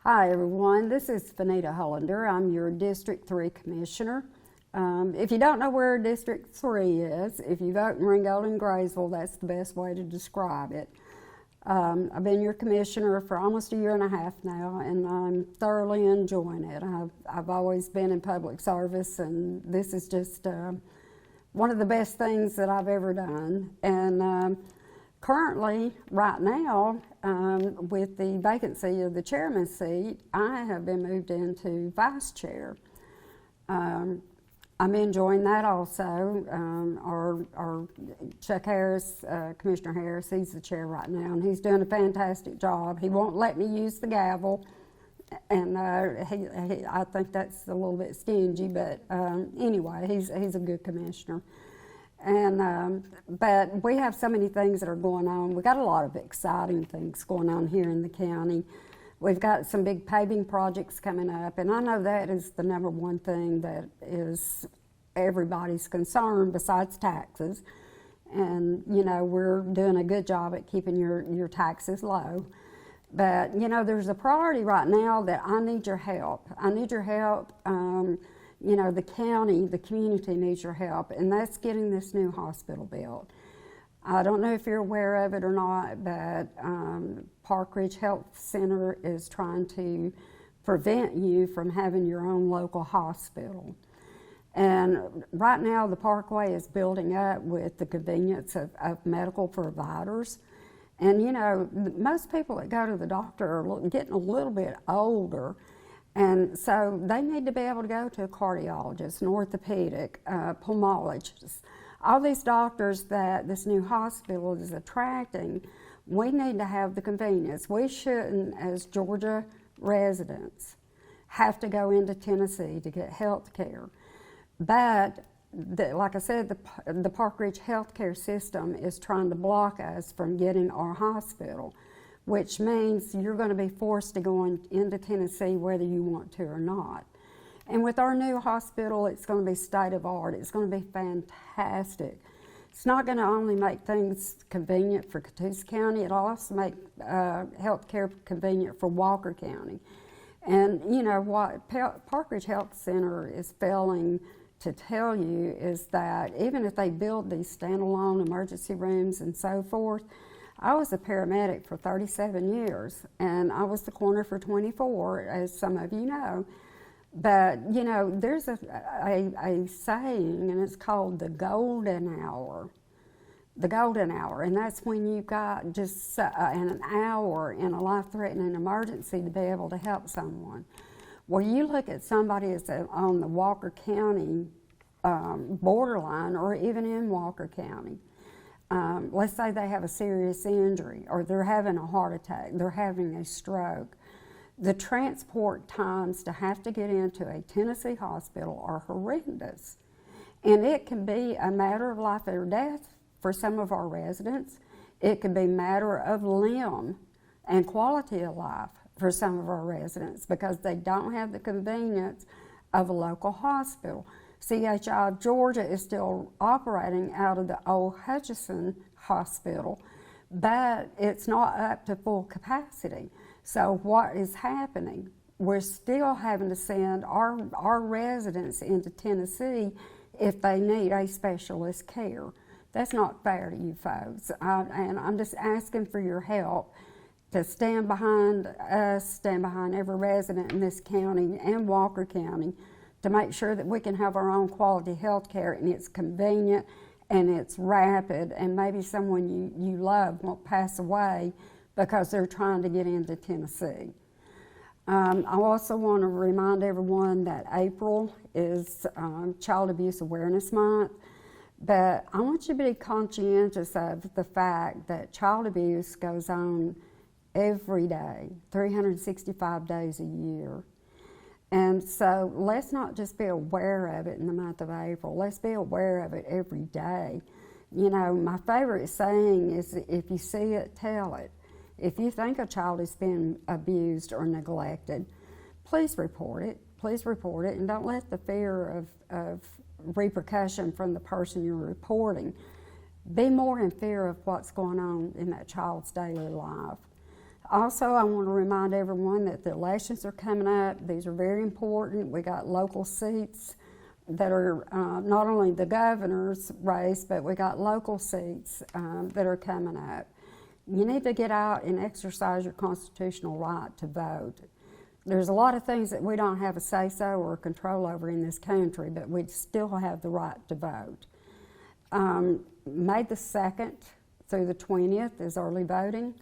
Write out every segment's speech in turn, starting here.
Hi everyone, this is Vanita Hullander. I'm your District 3 Commissioner. If you don't know where District 3 is, if you vote in Ringgold and Graysville, that's the best way to describe it. I've been your Commissioner for almost a year and a half now, and I'm thoroughly enjoying it. I've always been in public service, and this is just one of the best things that I've ever done. And currently, right now, with the vacancy of the chairman's seat, I have been moved into vice chair. I'm enjoying that also. Our Chuck Harris, Commissioner Harris, he's the chair right now, and he's doing a fantastic job. He won't let me use the gavel, and I think that's a little bit stingy, but anyway, he's a good commissioner. And but we have so many things that are going on. We got a lot of exciting things going on here in the county. We've got some big paving projects coming up, and I know that is the number one thing that is everybody's concern besides taxes. And you know, we're doing a good job at keeping your taxes low. But you know, there's a priority right now that I need your help. I need your help. You know, the county, the community needs your help, and that's getting this new hospital built. I don't know if you're aware of it or not, but Park Ridge Health Center is trying to prevent you from having your own local hospital. And right now the Parkway is building up with the convenience of medical providers. And you know, most people that go to the doctor are getting a little bit older, and so they need to be able to go to a cardiologist, an orthopedic, pulmonologist. All these doctors that this new hospital is attracting, we need to have the convenience. We shouldn't, as Georgia residents, have to go into Tennessee to get health care. But, like I said, the Park Ridge healthcare system is trying to block us from getting our hospital, which means you're going to be forced to go into Tennessee whether you want to or not. And with our new hospital, it's going to be state of art. It's going to be fantastic. It's not going to only make things convenient for Catoosa County, it'll also make health care convenient for Walker County. And you know what Park Ridge Health Center is failing to tell you is that even if they build these standalone emergency rooms and so forth, I was a paramedic for 37 years, and I was the coroner for 24, as some of you know. But, you know, there's a saying, and it's called the golden hour. The golden hour, and that's when you've got just an hour in a life-threatening emergency to be able to help someone. Well, you look at somebody that's on the Walker County borderline, or even in Walker County. Let's say they have a serious injury, or they're having a heart attack, they're having a stroke. The transport times to have to get into a Tennessee hospital are horrendous. And it can be a matter of life or death for some of our residents. It can be a matter of limb and quality of life for some of our residents because they don't have the convenience of a local hospital. CHI of Georgia is still operating out of the old Hutchinson Hospital, but it's not up to full capacity. So what is happening? We're still having to send our residents into Tennessee if they need a specialist care. That's not fair to you folks, and I'm just asking for your help to stand behind us, stand behind every resident in this county and Walker County to make sure that we can have our own quality health care, and it's convenient and it's rapid, and maybe someone you love won't pass away because they're trying to get into Tennessee. I also want to remind everyone that April is Child Abuse Awareness Month, but I want you to be conscientious of the fact that child abuse goes on every day, 365 days a year. And so let's not just be aware of it in the month of April, let's be aware of it every day. You know, my favorite saying is, if you see it, tell it. If you think a child is being abused or neglected, please report it. Please report it, and don't let the fear of repercussion from the person you're reporting be more in fear of what's going on in that child's daily life. Also, I want to remind everyone that the elections are coming up. These are very important. We got local seats that are not only the governor's race, but we got local seats that are coming up. You need to get out and exercise your constitutional right to vote. There's a lot of things that we don't have a say-so or control over in this country, but we still have the right to vote. May the 2nd through the 20th is early voting,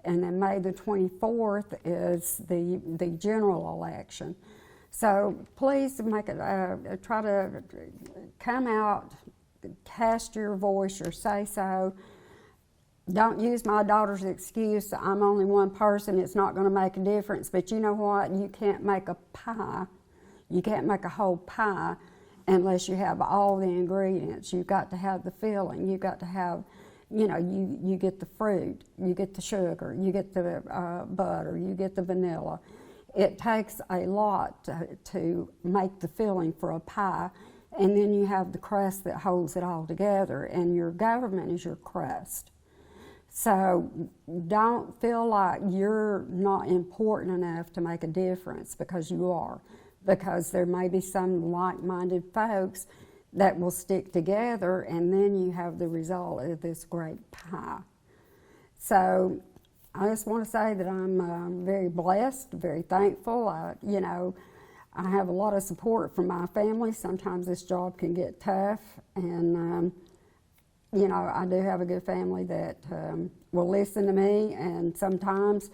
and then May the 24th is the general election. So please make it, try to come out, cast your voice, your say-so. Don't use my daughter's excuse, I'm only one person, it's not going to make a difference. But you know what? You can't make a pie. You can't make a whole pie unless you have all the ingredients. You've got to have the filling. You've got to have, you know, you get the fruit, you get the sugar, you get the butter, you get the vanilla. It takes a lot to make the filling for a pie, and then you have the crust that holds it all together, and your government is your crust. So don't feel like you're not important enough to make a difference, because you are. Because there may be some like-minded folks that will stick together, and then you have the result of this great pie. So I just want to say that I'm very blessed, very thankful. You know, I have a lot of support from my family. Sometimes this job can get tough, and you know, I do have a good family that will listen to me, and sometimes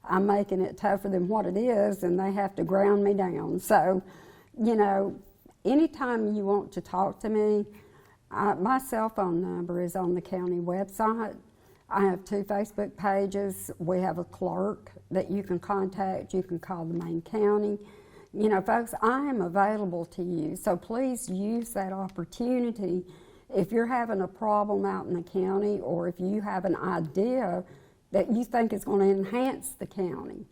I'm making it tougher than what it is, and they have to ground me down. So, you know, anytime you want to talk to me, my cell phone number is on the county website. I have 2 Facebook pages. We have a clerk that you can contact. You can call the main county. You know, folks, I am available to you, so please use that opportunity. If you're having a problem out in the county, or if you have an idea that you think is going to enhance the county,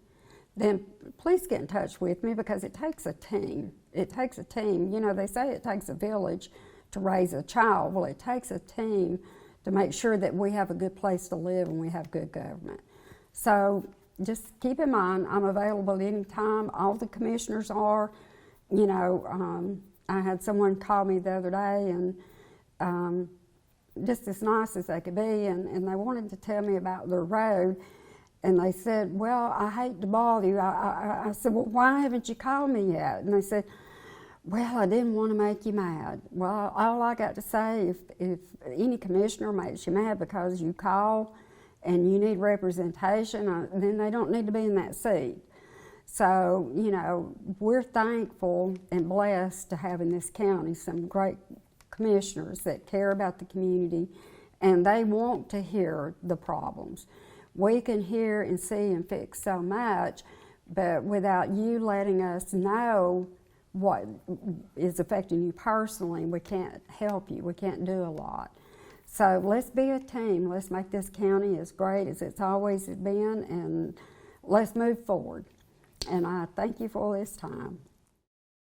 then please get in touch with me, because it takes a team. It takes a team. You know, they say it takes a village to raise a child. Well, it takes a team to make sure that we have a good place to live and we have good government. So just keep in mind, I'm available anytime. All the commissioners are. You know, I had someone call me the other day, and just as nice as they could be, and they wanted to tell me about their road, and they said, well, I hate to bother you. I said, well, why haven't you called me yet? And they said, well, I didn't want to make you mad. Well, all I got to say, if any commissioner makes you mad because you call and you need representation, then they don't need to be in that seat. So, you know, we're thankful and blessed to have in this county some great commissioners that care about the community, and they want to hear the problems. We can hear and see and fix so much, but without you letting us know what is affecting you personally, we can't help you. We can't do a lot. So let's be a team. Let's make this county as great as it's always been, and let's move forward. And I thank you for all this time.